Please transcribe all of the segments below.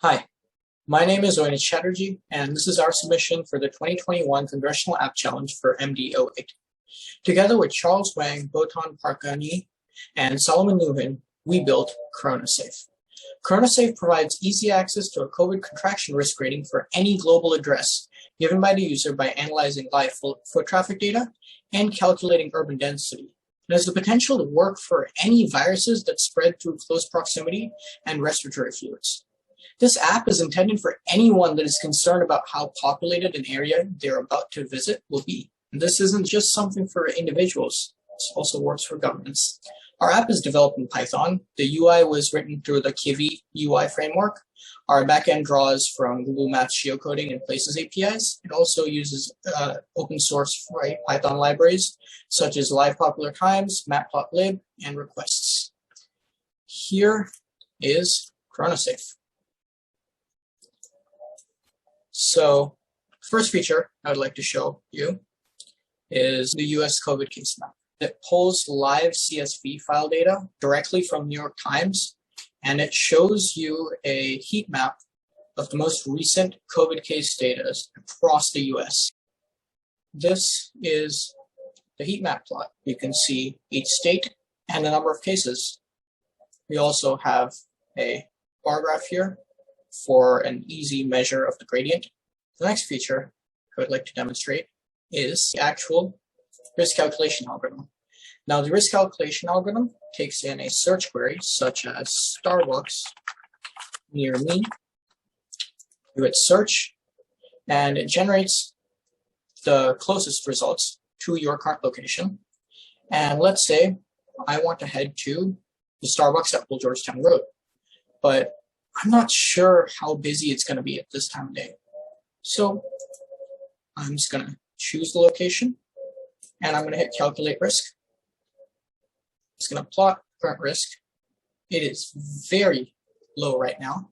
Hi, my name is Ainesh Chatterjee, and this is our submission for the 2021 Congressional App Challenge for MD08. Together with Charles Wang, Botond, Parkanyi, and Salamun Nuhin, we built CoronaSafe. CoronaSafe provides easy access to a COVID contraction risk rating for any global address given by the user by analyzing live foot traffic data and calculating urban density. It has the potential to work for any viruses that spread through close proximity and respiratory fluids. This app is intended for anyone that is concerned about how populated an area they're about to visit will be. And this isn't just something for individuals, this also works for governments. Our app is developed in Python. The UI was written through the Kiwi UI framework. Our backend draws from Google Maps geocoding and Places APIs. It also uses open source Python libraries such as Live Popular Times, Matplotlib, and Requests. Here is CoronaSafe. So, first feature I would like to show you is the US COVID case map. It pulls live CSV file data directly from New York Times, and it shows you a heat map of the most recent COVID case data across the US. This is the heat map plot. You can see each state and the number of cases. We also have a bar graph here for an easy measure of the gradient. The next feature I would like to demonstrate is the actual risk calculation algorithm. Now, the risk calculation algorithm takes in a search query such as Starbucks near me. You hit search, and it generates the closest results to your current location. And let's say I want to head to the Starbucks at Old Georgetown Road, but I'm not sure how busy it's going to be at this time of day. So I'm just going to choose the location, and I'm going to hit calculate risk. It's going to plot current risk. It is very low right now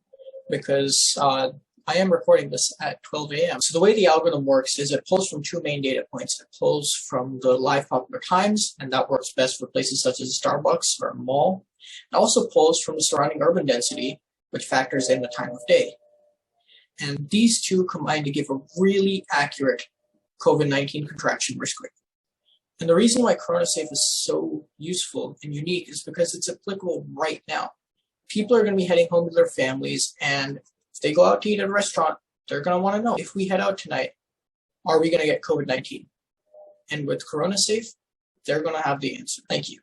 because I am recording this at 12 a.m. So the way the algorithm works is it pulls from two main data points. It pulls from the live popular times, and that works best for places such as a Starbucks or a mall. It also pulls from the surrounding urban density, which factors in the time of day. And these two combine to give a really accurate COVID-19 contraction risk rating. And the reason why CoronaSafe is so useful and unique is because it's applicable right now. People are going to be heading home to their families, and if they go out to eat at a restaurant, they're going to want to know, if we head out tonight, are we going to get COVID-19? And with CoronaSafe, they're going to have the answer. Thank you.